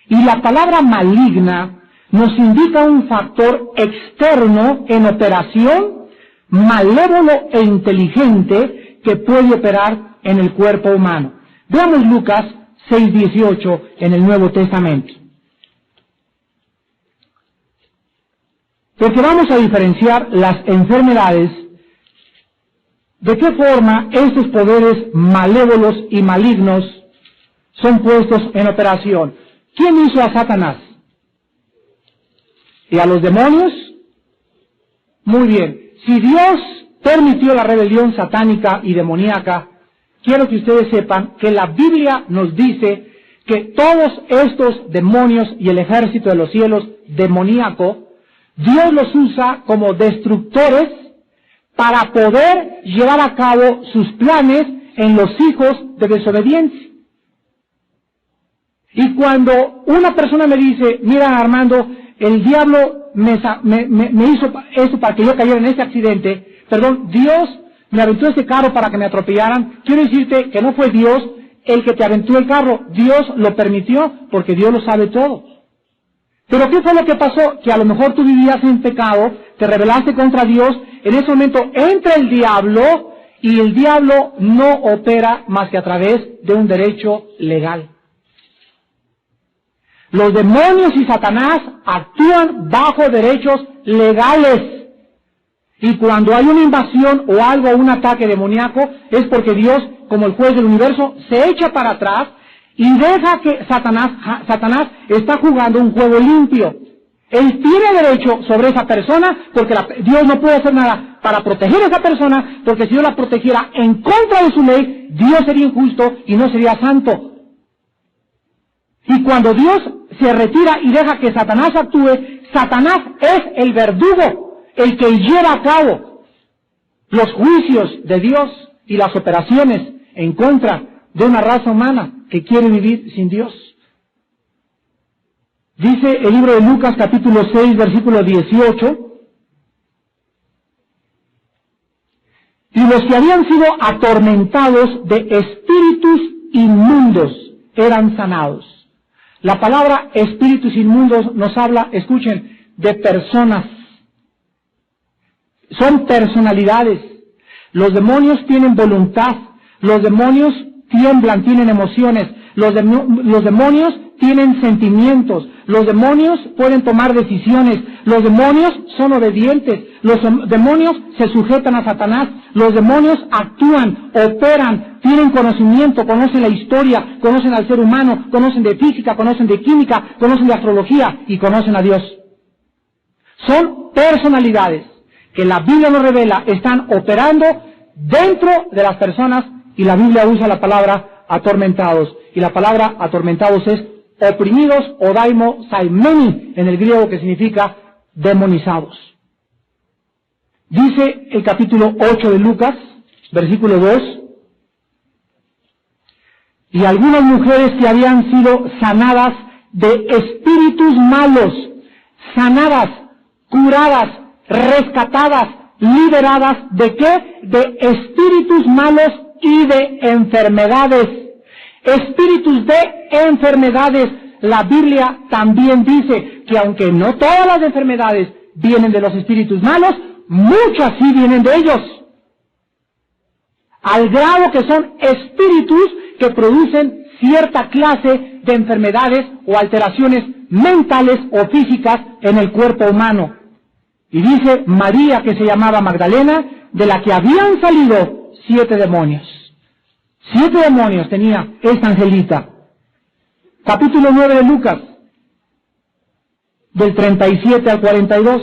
Y la palabra maligna nos indica un factor externo en operación, malévolo e inteligente, que puede operar en el cuerpo humano. Veamos Lucas 6:18 en el Nuevo Testamento. Porque vamos a diferenciar las enfermedades, de qué forma estos poderes malévolos y malignos son puestos en operación. ¿Quién hizo a Satanás? ¿Y a los demonios? Muy bien. Si Dios permitió la rebelión satánica y demoníaca, quiero que ustedes sepan que la Biblia nos dice que todos estos demonios y el ejército de los cielos demoníaco, Dios los usa como destructores para poder llevar a cabo sus planes en los hijos de desobediencia. Y cuando una persona me dice, mira Armando, el diablo me hizo eso para que yo cayera en este accidente, Dios me aventó ese carro para que me atropellaran, quiero decirte que no fue Dios el que te aventó el carro, Dios lo permitió porque Dios lo sabe todo. Pero ¿qué fue lo que pasó? Que a lo mejor tú vivías en pecado, te rebelaste contra Dios, en ese momento entra el diablo y el diablo no opera más que a través de un derecho legal. Los demonios y Satanás actúan bajo derechos legales. Y cuando hay una invasión o algo, un ataque demoníaco, es porque Dios, como el juez del universo, se echa para atrás y deja que Satanás está jugando un juego limpio. Él tiene derecho sobre esa persona porque Dios no puede hacer nada para proteger a esa persona, porque si Dios la protegiera en contra de su ley, Dios sería injusto y no sería santo. Y cuando Dios se retira y deja que Satanás actúe, Satanás es el verdugo, el que lleva a cabo los juicios de Dios y las operaciones en contra de una raza humana que quiere vivir sin Dios. Dice el libro de Lucas capítulo 6, versículo 18, y los que habían sido atormentados de espíritus inmundos eran sanados. La palabra espíritus inmundos nos habla, escuchen, de personas. Son personalidades. Los demonios tienen voluntad. Los demonios tiemblan, tienen emociones. Los demonios tienen sentimientos. Los demonios pueden tomar decisiones. Los demonios son obedientes. Los demonios se sujetan a Satanás. Los demonios actúan, operan, tienen conocimiento, conocen la historia, conocen al ser humano, conocen de física, conocen de química, conocen de astrología y conocen a Dios. Son personalidades que la Biblia nos revela están operando dentro de las personas, y la Biblia usa la palabra atormentados. Y la palabra atormentados es oprimidos o daimo saimeni en el griego, que significa demonizados. Dice el capítulo 8 de Lucas, versículo 2, y algunas mujeres que habían sido sanadas de espíritus malos, sanadas, curadas, rescatadas, liberadas, ¿de qué? De espíritus malos y de enfermedades. Espíritus de enfermedades. La Biblia también dice que aunque no todas las enfermedades vienen de los espíritus malos, muchas sí vienen de ellos. Al grado que son espíritus que producen cierta clase de enfermedades o alteraciones mentales o físicas en el cuerpo humano. Y dice María, que se llamaba Magdalena, de la que habían salido 7 demonios. 7 demonios tenía esta angelita. Capítulo 9 de Lucas, del 37 al 42.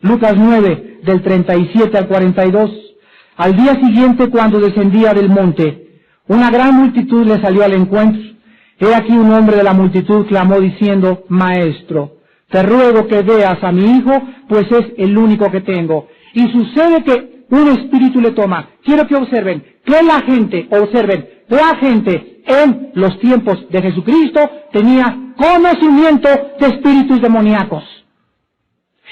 Lucas 9, del 37 al 42. Al día siguiente, cuando descendía del monte, una gran multitud le salió al encuentro. He aquí un hombre de la multitud clamó diciendo: Maestro, te ruego que veas a mi hijo, pues es el único que tengo. Y sucede que un espíritu le toma. Quiero que observen, que la gente en los tiempos de Jesucristo tenía conocimiento de espíritus demoníacos.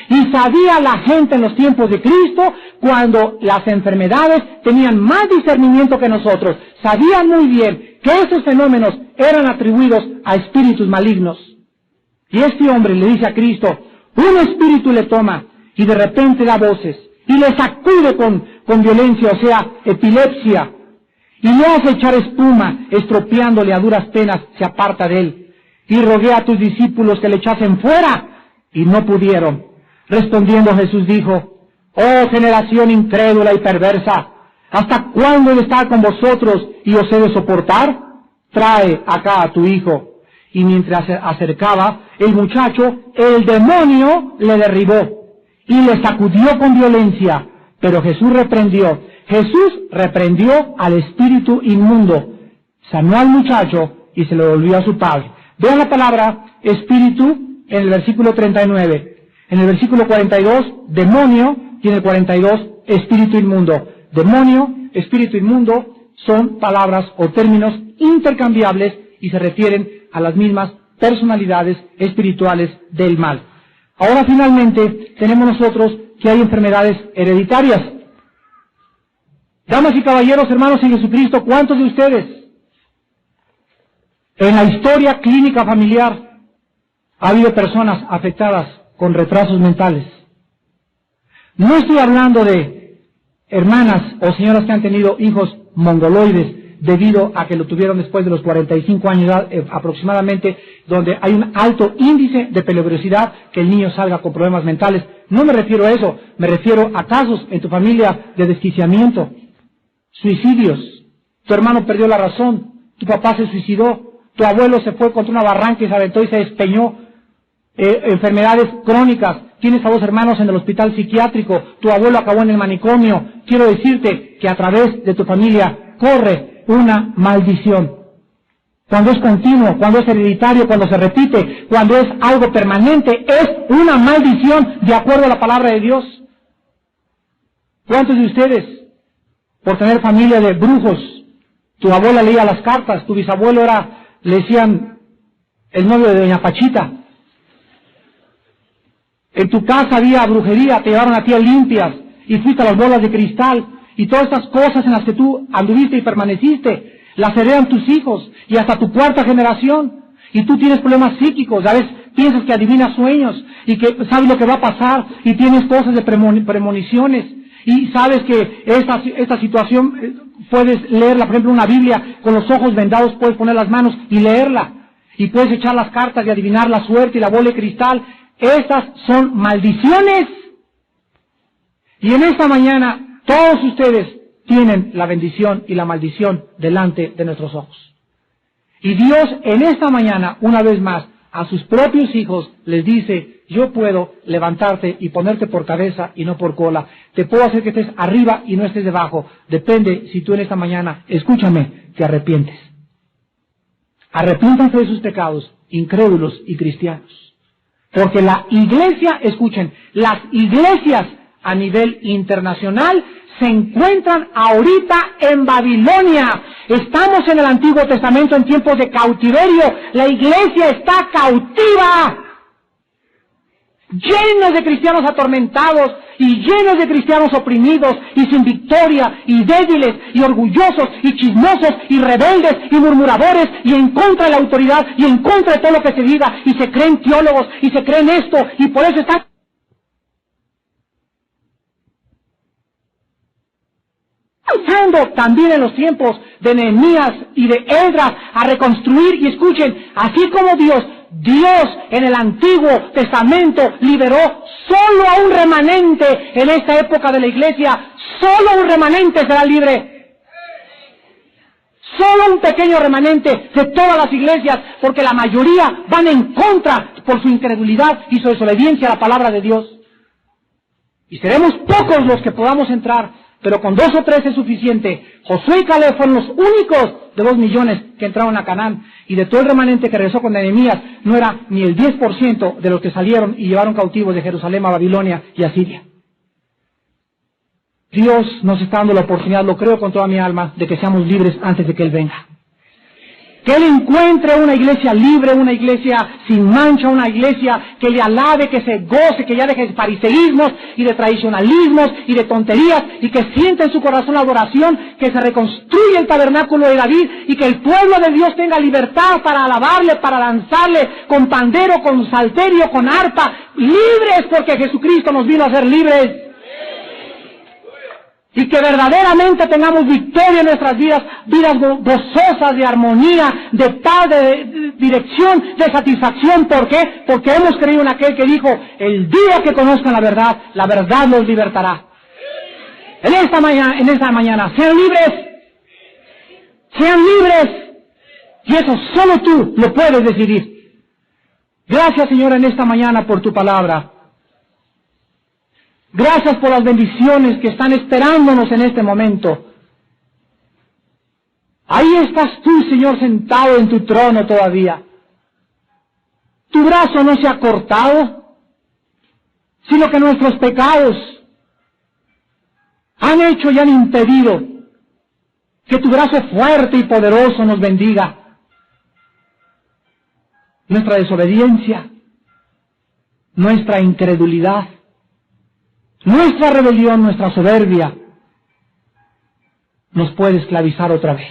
Y sabía la gente en los tiempos de Cristo, cuando las enfermedades tenían más discernimiento que nosotros. Sabían muy bien que esos fenómenos eran atribuidos a espíritus malignos. Y este hombre le dice a Cristo, un espíritu le toma y de repente da voces y le sacude con violencia, o sea, epilepsia, y le hace echar espuma, estropeándole a duras penas, se aparta de él. Y rogué a tus discípulos que le echasen fuera, y no pudieron. Respondiendo Jesús dijo: oh generación incrédula y perversa, ¿hasta cuándo he de estar con vosotros y os he de soportar? Trae acá a tu hijo. Y mientras se acercaba el muchacho, el demonio le derribó y le sacudió con violencia. Pero Jesús reprendió al espíritu inmundo, sanó al muchacho y se lo devolvió a su padre. Vean la palabra espíritu en el versículo 39. En el versículo 42, demonio, y en el 42, espíritu inmundo. Demonio, espíritu inmundo, son palabras o términos intercambiables y se refieren a las mismas personalidades espirituales del mal. Ahora finalmente tenemos nosotros que hay enfermedades hereditarias. Damas y caballeros, hermanos en Jesucristo, ¿cuántos de ustedes en la historia clínica familiar ha habido personas afectadas con retrasos mentales? No estoy hablando de hermanas o señoras que han tenido hijos mongoloides debido a que lo tuvieron después de los 45 años de edad, aproximadamente, donde hay un alto índice de peligrosidad que el niño salga con problemas mentales. No me refiero a eso, me refiero a casos en tu familia de desquiciamiento, suicidios, tu hermano perdió la razón, tu papá se suicidó, tu abuelo se fue contra una barranca y se aventó y se despeñó, enfermedades crónicas, tienes a 2 hermanos en el hospital psiquiátrico, tu abuelo acabó en el manicomio. Quiero decirte que a través de tu familia corre una maldición. Cuando es continuo, cuando es hereditario, cuando se repite, cuando es algo permanente, es una maldición de acuerdo a la palabra de Dios. ¿Cuántos de ustedes, por tener familia de brujos, tu abuela leía las cartas, tu bisabuelo le decían el novio de doña Pachita? En tu casa había brujería, te llevaron a ti a limpias y fuiste a las bolas de cristal, y todas estas cosas en las que tú anduviste y permaneciste, las heredan tus hijos y hasta tu 4ª generación. Y tú tienes problemas psíquicos, a veces piensas que adivinas sueños y que sabes lo que va a pasar y tienes cosas de premoniciones Y sabes que esta situación, puedes leerla, por ejemplo, una Biblia con los ojos vendados, puedes poner las manos y leerla. Y puedes echar las cartas y adivinar la suerte y la bola de cristal. Esas son maldiciones. Y en esta mañana, todos ustedes tienen la bendición y la maldición delante de nuestros ojos. Y Dios en esta mañana, una vez más, a sus propios hijos les dice: yo puedo levantarte y ponerte por cabeza y no por cola. Te puedo hacer que estés arriba y no estés debajo. Depende si tú en esta mañana, escúchame, te arrepientes. Arrepiéntanse de sus pecados, incrédulos y cristianos. Porque la iglesia, escuchen, las iglesias a nivel internacional se encuentran ahorita en Babilonia. Estamos en el Antiguo Testamento en tiempos de cautiverio. La iglesia está cautiva. Llenos de cristianos atormentados y llenos de cristianos oprimidos y sin victoria y débiles y orgullosos y chismosos y rebeldes y murmuradores y en contra de la autoridad y en contra de todo lo que se diga y se creen teólogos y se creen esto y por eso están usando también en los tiempos de Nehemías y de Esdras a reconstruir. Y escuchen, así como Dios en el Antiguo Testamento liberó solo a un remanente en esta época de la iglesia, solo un remanente será libre. Solo un pequeño remanente de todas las iglesias, porque la mayoría van en contra por su incredulidad y su desobediencia a la palabra de Dios. Y seremos pocos los que podamos entrar, pero con 2 o 3 es suficiente. Josué y Caleb fueron los únicos de 2 millones que entraron a Canaán. Y de todo el remanente que regresó con Nehemías, no era ni el 10% de los que salieron y llevaron cautivos de Jerusalén a Babilonia y a Siria. Dios nos está dando la oportunidad, lo creo con toda mi alma, de que seamos libres antes de que Él venga. Que Él encuentre una iglesia libre, una iglesia sin mancha, una iglesia que le alabe, que se goce, que ya deje de fariseísmos y de tradicionalismos y de tonterías y que sienta en su corazón la adoración, que se reconstruya el tabernáculo de David y que el pueblo de Dios tenga libertad para alabarle, para danzarle con pandero, con salterio, con arpa, libres porque Jesucristo nos vino a ser libres. Y que verdaderamente tengamos victoria en nuestras vidas, vidas gozosas, de armonía, de paz, de dirección, de satisfacción. ¿Por qué? Porque hemos creído en aquel que dijo: el día que conozcan la verdad los libertará. En esta mañana, sean libres. Sean libres. Y eso solo tú lo puedes decidir. Gracias, Señor, en esta mañana por tu palabra. Gracias por las bendiciones que están esperándonos en este momento. Ahí estás tú, Señor, sentado en tu trono todavía. Tu brazo no se ha cortado, sino que nuestros pecados han hecho y han impedido que tu brazo fuerte y poderoso nos bendiga. Nuestra desobediencia, nuestra incredulidad, nuestra rebelión, nuestra soberbia, nos puede esclavizar otra vez.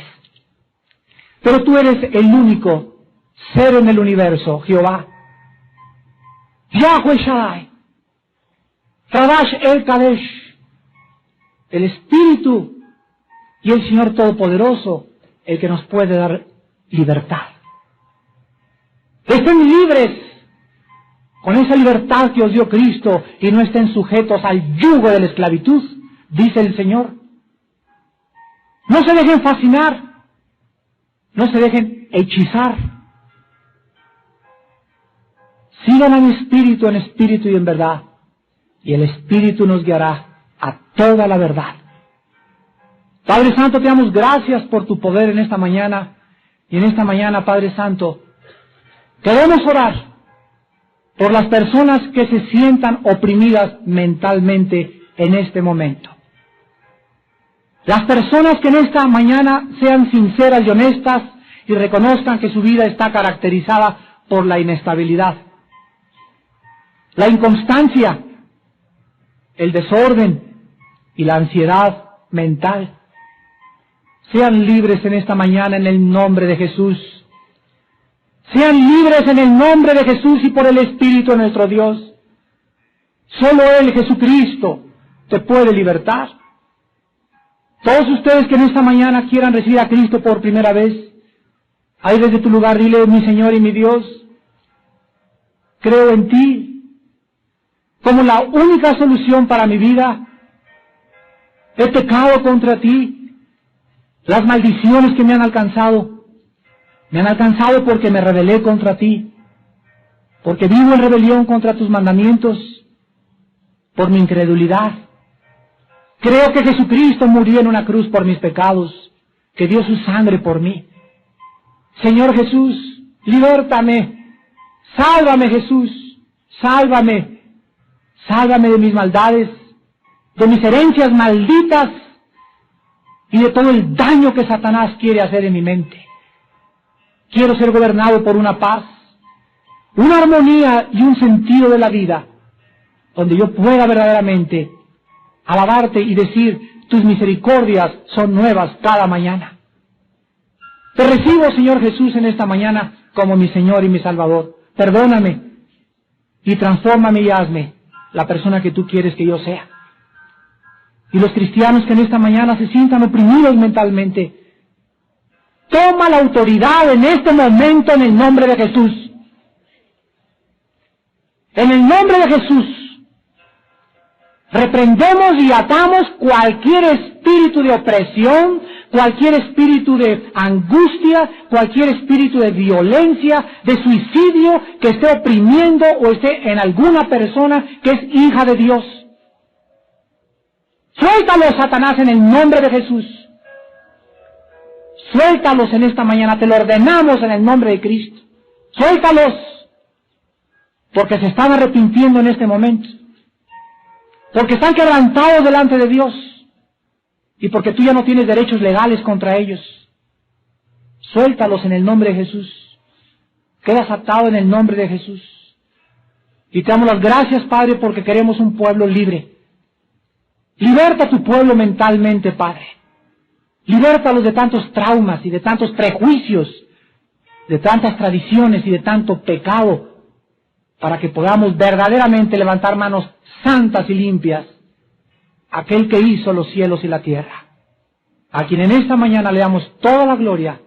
Pero tú eres el único ser en el universo, Jehová, Yahweh Shaddai, Kadash el Kadesh, el Espíritu y el Señor Todopoderoso, el que nos puede dar libertad. Estén libres con esa libertad que os dio Cristo y no estén sujetos al yugo de la esclavitud, dice el Señor. No se dejen fascinar, no se dejen hechizar. Sigan en espíritu y en verdad, y el Espíritu nos guiará a toda la verdad. Padre Santo, te damos gracias por tu poder en esta mañana, y en esta mañana, Padre Santo, queremos orar por las personas que se sientan oprimidas mentalmente en este momento. Las personas que en esta mañana sean sinceras y honestas y reconozcan que su vida está caracterizada por la inestabilidad, la inconstancia, el desorden y la ansiedad mental. Sean libres en esta mañana en el nombre de Jesús. Sean libres en el nombre de Jesús y por el Espíritu de nuestro Dios. Solo Él, Jesucristo, te puede libertar. Todos ustedes que en esta mañana quieran recibir a Cristo por primera vez, ahí desde tu lugar dile: mi Señor y mi Dios, creo en ti como la única solución para mi vida. He pecado contra ti. Las maldiciones que me han alcanzado porque me rebelé contra ti, porque vivo en rebelión contra tus mandamientos, por mi incredulidad. Creo que Jesucristo murió en una cruz por mis pecados, que dio su sangre por mí. Señor Jesús, libértame. Sálvame, Jesús. Sálvame. Sálvame de mis maldades, de mis herencias malditas y de todo el daño que Satanás quiere hacer en mi mente. Quiero ser gobernado por una paz, una armonía y un sentido de la vida, donde yo pueda verdaderamente alabarte y decir: tus misericordias son nuevas cada mañana. Te recibo, Señor Jesús, en esta mañana como mi Señor y mi Salvador. Perdóname y transfórmame y hazme la persona que tú quieres que yo sea. Y los cristianos que en esta mañana se sientan oprimidos mentalmente, toma la autoridad en este momento en el nombre de Jesús. En el nombre de Jesús, reprendemos y atamos cualquier espíritu de opresión, cualquier espíritu de angustia, cualquier espíritu de violencia, de suicidio que esté oprimiendo o esté en alguna persona que es hija de Dios. Suéltalos, Satanás, en el nombre de Jesús. Suéltalos en esta mañana, te lo ordenamos en el nombre de Cristo. Suéltalos, porque se están arrepintiendo en este momento, porque están quebrantados delante de Dios y porque tú ya no tienes derechos legales contra ellos. Suéltalos en el nombre de Jesús. Quedas atado en el nombre de Jesús. Y te damos las gracias, Padre, porque queremos un pueblo libre. Liberta a tu pueblo mentalmente, Padre. Libértalos de tantos traumas y de tantos prejuicios, de tantas tradiciones y de tanto pecado, para que podamos verdaderamente levantar manos santas y limpias a aquel que hizo los cielos y la tierra, a quien en esta mañana le damos toda la gloria,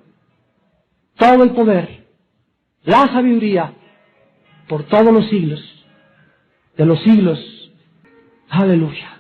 todo el poder, la sabiduría, por todos los siglos de los siglos. Aleluya.